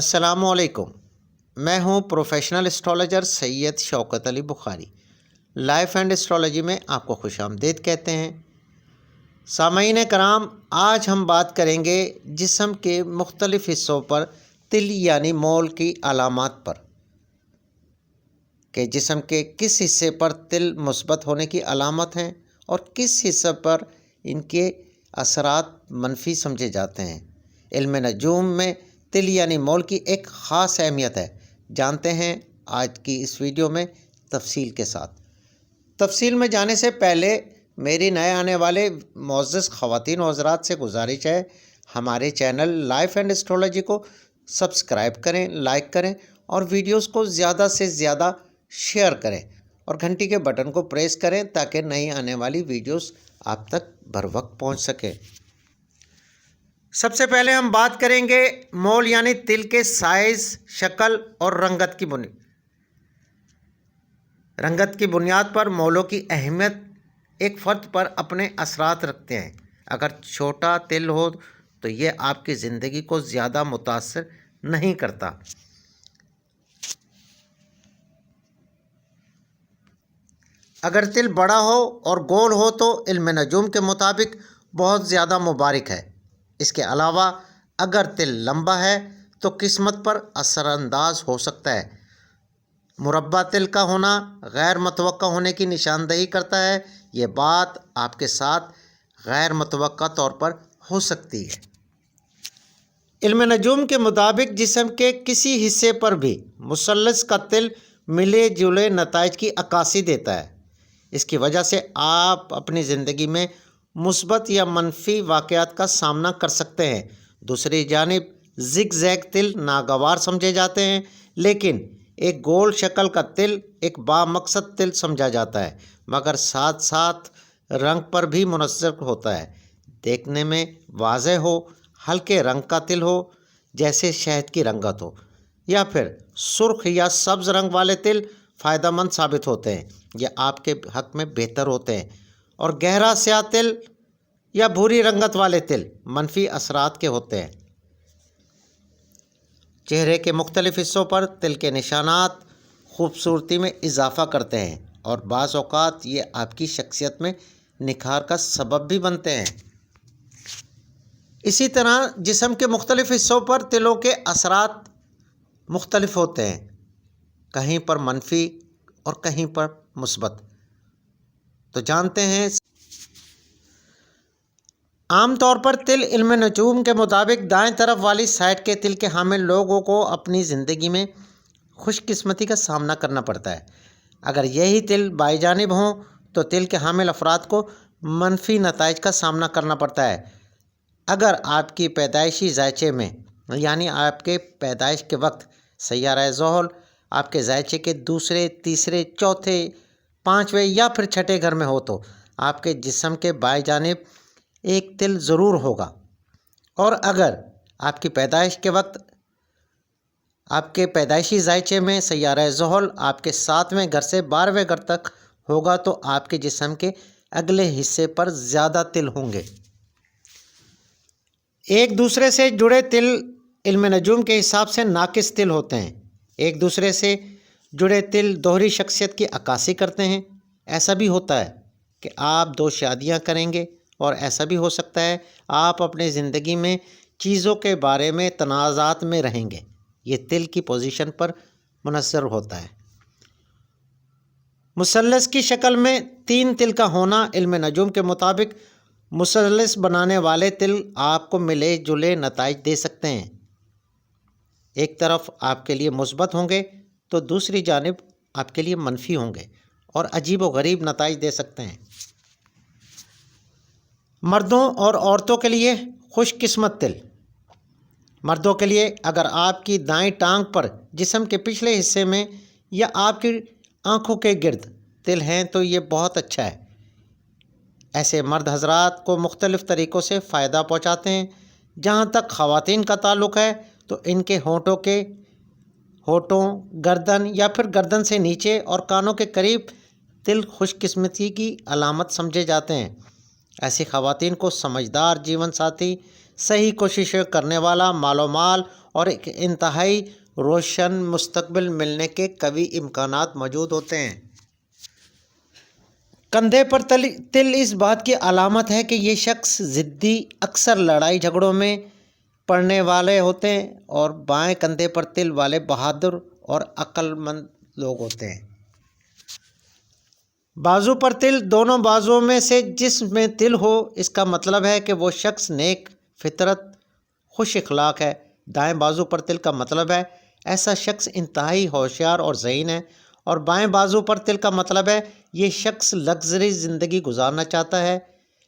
السلام علیکم۔ میں ہوں professional astrologer Syed Shaukat Ali Bukhari. Life and astrology میں آپ کو خوش آمدید کہتے ہیں۔ سامعین کرام، آج ہم بات کریں گے جسم کے مختلف حصوں پر تل یعنی مول کی علامات پر، کہ جسم کے کس حصے پر تل مثبت ہونے کی علامت ہیں اور کس حصے پر ان کے اثرات منفی سمجھے جاتے ہیں۔ علم نجوم میں تل یعنی مول کی ایک خاص اہمیت ہے، جانتے ہیں آج کی اس ویڈیو میں تفصیل کے ساتھ۔ تفصیل میں جانے سے پہلے میری نئے آنے والے معزز خواتین و حضرات سے گزارش ہے، ہمارے چینل لائف اینڈ اسٹرالوجی کو سبسکرائب کریں، لائک کریں اور ویڈیوز کو زیادہ سے زیادہ شیئر کریں اور گھنٹی کے بٹن کو پریس کریں تاکہ نئی آنے والی ویڈیوز آپ تک بر وقت پہنچ سکے۔ سب سے پہلے ہم بات کریں گے مول یعنی تل کے سائز، شکل اور رنگت کی بنیاد پر مولوں کی اہمیت ایک فرد پر اپنے اثرات رکھتے ہیں۔ اگر چھوٹا تل ہو تو یہ آپ کی زندگی کو زیادہ متاثر نہیں کرتا۔ اگر تل بڑا ہو اور گول ہو تو علم نجوم کے مطابق بہت زیادہ مبارک ہے۔ اس کے علاوہ اگر تل لمبا ہے تو قسمت پر اثر انداز ہو سکتا ہے۔ مربع تل کا ہونا غیر متوقع ہونے کی نشاندہی کرتا ہے۔ یہ بات آپ کے ساتھ غیر متوقع طور پر ہو سکتی ہے۔ علم نجوم کے مطابق جسم کے کسی حصے پر بھی مثلث کا تل ملے جلے نتائج کی عکاسی دیتا ہے۔ اس کی وجہ سے آپ اپنی زندگی میں مثبت یا منفی واقعات کا سامنا کر سکتے ہیں۔ دوسری جانب زگ زیگ تل ناگوار سمجھے جاتے ہیں، لیکن ایک گول شکل کا تل ایک بامقصد تل سمجھا جاتا ہے، مگر ساتھ ساتھ رنگ پر بھی منحصر ہوتا ہے۔ دیکھنے میں واضح ہو، ہلکے رنگ کا تل ہو جیسے شہد کی رنگت ہو، یا پھر سرخ یا سبز رنگ والے تل فائدہ مند ثابت ہوتے ہیں، یہ آپ کے حق میں بہتر ہوتے ہیں، اور گہرا سیاہ تل یا بھوری رنگت والے تل منفی اثرات کے ہوتے ہیں۔ چہرے کے مختلف حصوں پر تل کے نشانات خوبصورتی میں اضافہ کرتے ہیں اور بعض اوقات یہ آپ کی شخصیت میں نکھار کا سبب بھی بنتے ہیں۔ اسی طرح جسم کے مختلف حصوں پر تلوں کے اثرات مختلف ہوتے ہیں، کہیں پر منفی اور کہیں پر مثبت۔ تو جانتے ہیں، عام طور پر تل علم نجوم کے مطابق دائیں طرف والی سائڈ کے تل کے حامل لوگوں کو اپنی زندگی میں خوش قسمتی کا سامنا کرنا پڑتا ہے۔ اگر یہی تل بائیں جانب ہوں تو تل کے حامل افراد کو منفی نتائج کا سامنا کرنا پڑتا ہے۔ اگر آپ کی پیدائشی ذائچے میں یعنی آپ کے پیدائش کے وقت سیارہ زحل آپ کے ذائچے کے دوسرے، تیسرے، چوتھے، پانچویں یا پھر چھٹے گھر میں ہو تو آپ کے جسم کے بائیں جانب ایک تل ضرور ہوگا، اور اگر آپ کی پیدائش کے وقت آپ کے پیدائشی ذائچے میں سیارہ زحل آپ کے 7ویں گھر سے 12ویں گھر تک ہوگا تو آپ کے جسم کے اگلے حصے پر زیادہ تل ہوں گے۔ ایک دوسرے سے جڑے تل علم نجوم کے حساب سے ناقص تل ہوتے ہیں۔ ایک دوسرے سے جڑے تل دوہری شخصیت کی عکاسی کرتے ہیں۔ ایسا بھی ہوتا ہے کہ آپ 2 شادیاں کریں گے، اور ایسا بھی ہو سکتا ہے آپ اپنی زندگی میں چیزوں کے بارے میں تنازعات میں رہیں گے۔ یہ تل کی پوزیشن پر منحصر ہوتا ہے۔ مثلث کی شکل میں 3 تل کا ہونا علم نجوم کے مطابق مثلث بنانے والے تل آپ کو ملے جلے نتائج دے سکتے ہیں۔ ایک طرف آپ کے لیے مثبت ہوں گے تو دوسری جانب آپ کے لیے منفی ہوں گے اور عجیب و غریب نتائج دے سکتے ہیں۔ مردوں اور عورتوں کے لیے خوش قسمت تل۔ مردوں کے لیے اگر آپ کی دائیں ٹانگ پر جسم کے پچھلے حصے میں یا آپ کی آنکھوں کے گرد تل ہیں تو یہ بہت اچھا ہے۔ ایسے مرد حضرات کو مختلف طریقوں سے فائدہ پہنچاتے ہیں۔ جہاں تک خواتین کا تعلق ہے تو ان کے ہونٹوں، گردن یا پھر گردن سے نیچے اور کانوں کے قریب تل خوش قسمتی کی علامت سمجھے جاتے ہیں۔ ایسی خواتین کو سمجھدار جیون ساتھی، صحیح کوششیں کرنے والا، مال اور ایک انتہائی روشن مستقبل ملنے کے قوی امکانات موجود ہوتے ہیں۔ کندھے پر تل اس بات کی علامت ہے کہ یہ شخص ضدی، اکثر لڑائی جھگڑوں میں پڑنے والے ہوتے ہیں، اور بائیں کندھے پر تل والے بہادر اور عقل مند لوگ ہوتے ہیں۔ بازو پر تل، دونوں بازوؤں میں سے جس میں تل ہو، اس کا مطلب ہے کہ وہ شخص نیک فطرت، خوش اخلاق ہے۔ دائیں بازو پر تل کا مطلب ہے ایسا شخص انتہائی ہوشیار اور ذہین ہے، اور بائیں بازو پر تل کا مطلب ہے یہ شخص لگژری زندگی گزارنا چاہتا ہے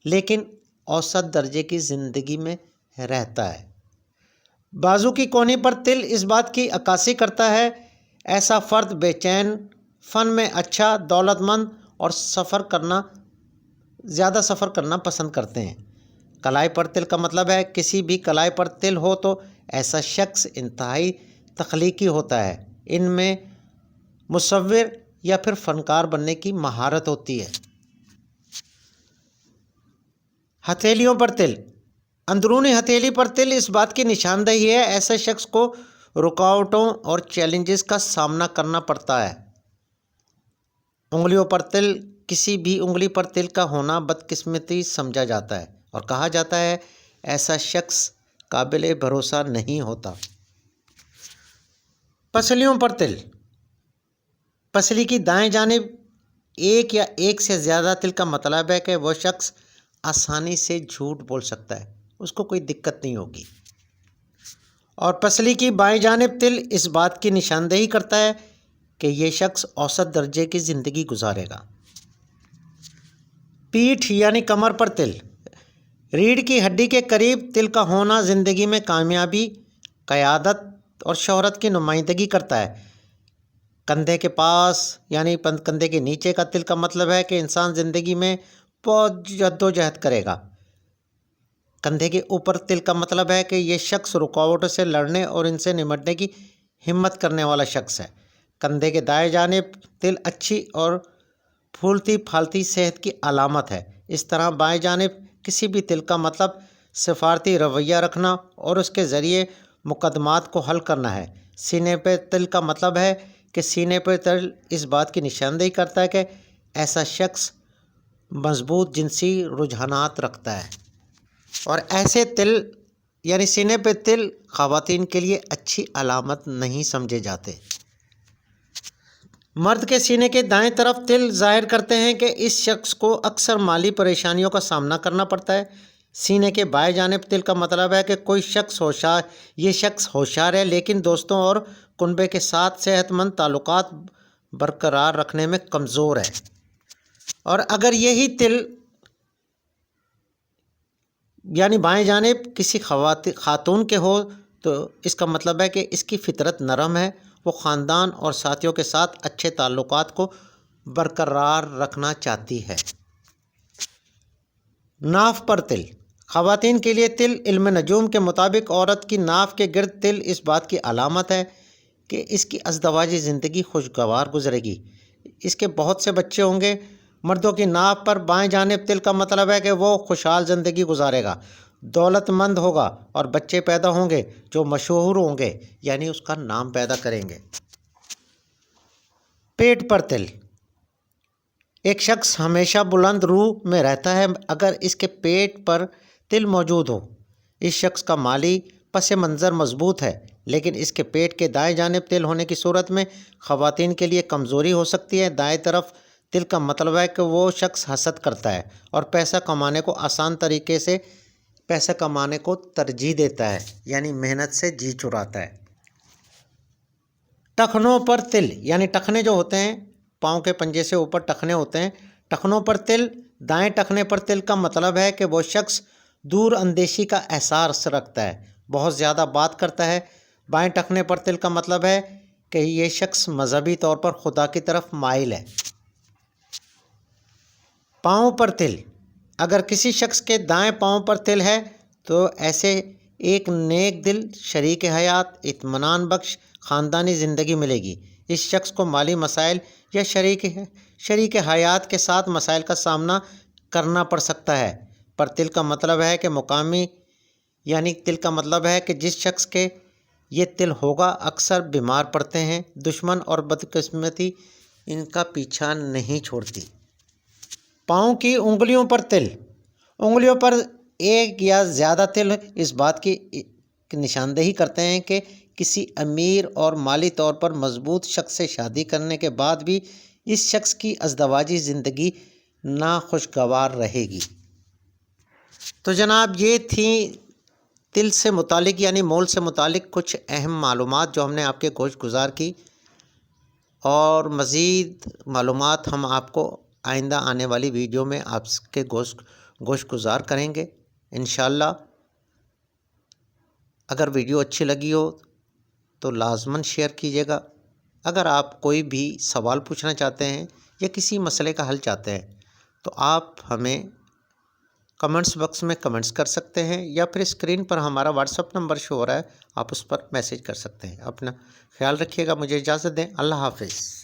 لیکن اوسط درجے کی زندگی میں رہتا ہے۔ بازو کی کونی پر تل اس بات کی عکاسی کرتا ہے ایسا فرد بے چین، فن میں اچھا، دولت مند اور زیادہ سفر کرنا پسند کرتے ہیں۔ کلائی پر تل کا مطلب ہے کسی بھی کلائی پر تل ہو تو ایسا شخص انتہائی تخلیقی ہوتا ہے، ان میں مصور یا پھر فنکار بننے کی مہارت ہوتی ہے۔ ہتھیلیوں پر تل، اندرونی ہتھیلی پر تل اس بات کی نشاندہی ہے ایسے شخص کو رکاوٹوں اور چیلنجز کا سامنا کرنا پڑتا ہے۔ انگلیوں پر تل، کسی بھی انگلی پر تل کا ہونا بدقسمتی سمجھا جاتا ہے اور کہا جاتا ہے ایسا شخص قابل بھروسہ نہیں ہوتا۔ پسلیوں پر تل، پسلی کی دائیں جانب ایک یا ایک سے زیادہ تل کا مطلب ہے کہ وہ شخص آسانی سے جھوٹ بول سکتا ہے، اس کو کوئی دقت نہیں ہوگی۔ اور پسلی کی بائیں جانب تل اس بات کی نشاندہی کرتا ہے کہ یہ شخص اوسط درجے کی زندگی گزارے گا۔ پیٹھ یعنی کمر پر تل، ریڑھ کی ہڈی کے قریب تل کا ہونا زندگی میں کامیابی، قیادت اور شہرت کی نمائندگی کرتا ہے۔ کندھے کے پاس یعنی کندھے کے نیچے کا تل کا مطلب ہے کہ انسان زندگی میں بہت جدوجہد کرے گا۔ کندھے کے اوپر تل کا مطلب ہے کہ یہ شخص رکاوٹوں سے لڑنے اور ان سے نمٹنے کی ہمت کرنے والا شخص ہے۔ کندھے کے دائیں جانب تل اچھی اور پھولتی پھالتی صحت کی علامت ہے۔ اس طرح بائیں جانب کسی بھی تل کا مطلب سفارتی رویہ رکھنا اور اس کے ذریعے مقدمات کو حل کرنا ہے۔ سینے پہ تل کا مطلب ہے کہ سینے پہ تل اس بات کی نشاندہی کرتا ہے کہ ایسا شخص مضبوط جنسی رجحانات رکھتا ہے، اور ایسے تل یعنی سینے پہ تل خواتین کے لیے اچھی علامت نہیں سمجھے جاتے۔ مرد کے سینے کے دائیں طرف تل ظاہر کرتے ہیں کہ اس شخص کو اکثر مالی پریشانیوں کا سامنا کرنا پڑتا ہے۔ سینے کے بائیں جانب تل کا مطلب ہے کہ یہ شخص ہوشیار ہے لیکن دوستوں اور کنبے کے ساتھ صحت مند تعلقات برقرار رکھنے میں کمزور ہے۔ اور اگر یہی تل یعنی بائیں جانب کسی خاتون کے ہو تو اس کا مطلب ہے کہ اس کی فطرت نرم ہے، وہ خاندان اور ساتھیوں کے ساتھ اچھے تعلقات کو برقرار رکھنا چاہتی ہے۔ ناف پر تل، خواتین کے لیے تل علم نجوم کے مطابق عورت کی ناف کے گرد تل اس بات کی علامت ہے کہ اس کی ازدواجی زندگی خوشگوار گزرے گی، اس کے بہت سے بچے ہوں گے۔ مردوں کی ناف پر بائیں جانب تل کا مطلب ہے کہ وہ خوشحال زندگی گزارے گا، دولت مند ہوگا اور بچے پیدا ہوں گے جو مشہور ہوں گے، یعنی اس کا نام پیدا کریں گے۔ پیٹ پر تل، ایک شخص ہمیشہ بلند روح میں رہتا ہے اگر اس کے پیٹ پر تل موجود ہو۔ اس شخص کا مالی پس منظر مضبوط ہے لیکن اس کے پیٹ کے دائیں جانب تل ہونے کی صورت میں خواتین کے لیے کمزوری ہو سکتی ہے۔ دائیں طرف تل کا مطلب ہے کہ وہ شخص حسد کرتا ہے اور پیسہ کمانے کو آسان طریقے سے پیسہ کمانے کو ترجیح دیتا ہے، یعنی محنت سے جی چراتا ہے۔ ٹخنوں پر تل، یعنی ٹخنے جو ہوتے ہیں پاؤں کے پنجے سے اوپر ٹخنے ہوتے ہیں، ٹخنوں پر تل، دائیں ٹخنے پر تل کا مطلب ہے کہ وہ شخص دور اندیشی کا احساس رکھتا ہے، بہت زیادہ بات کرتا ہے۔ بائیں ٹخنے پر تل کا مطلب ہے کہ یہ شخص مذہبی طور پر خدا کی طرف مائل ہے۔ پاؤں پر تل، اگر کسی شخص کے دائیں پاؤں پر تل ہے تو ایسے ایک نیک دل، شریک حیات، اطمینان بخش خاندانی زندگی ملے گی۔ اس شخص کو مالی مسائل یا شریک حیات کے ساتھ مسائل کا سامنا کرنا پڑ سکتا ہے۔ پر تل کا مطلب ہے کہ مقامی، یعنی تل کا مطلب ہے کہ جس شخص کے یہ تل ہوگا اکثر بیمار پڑتے ہیں، دشمن اور بدقسمتی ان کا پیچھا نہیں چھوڑتی۔ پاؤں کی انگلیوں پر تل۔ انگلیوں پر ایک یا زیادہ تل اس بات کی نشاندہی کرتے ہیں کہ کسی امیر اور مالی طور پر مضبوط شخص سے شادی کرنے کے بعد بھی اس شخص کی ازدواجی زندگی ناخوشگوار رہے گی۔ تو جناب یہ تھیں تل سے متعلق یعنی مول سے متعلق کچھ اہم معلومات جو ہم نے آپ کے گوش گزار کی، اور مزید معلومات ہم آپ کو آئندہ آنے والی ویڈیو میں آپ کے گوش گزار کریں گے انشاءاللہ۔ اگر ویڈیو اچھی لگی ہو تو لازماً شیئر کیجیے گا۔ اگر آپ کوئی بھی سوال پوچھنا چاہتے ہیں یا کسی مسئلے کا حل چاہتے ہیں تو آپ ہمیں کمنٹس باکس میں کمنٹس کر سکتے ہیں، یا پھر اسکرین پر ہمارا واٹس اپ نمبر شو ہو رہا ہے، آپ اس پر میسیج کر سکتے ہیں۔ اپنا خیال رکھیے گا، مجھے اجازت دیں، اللہ حافظ۔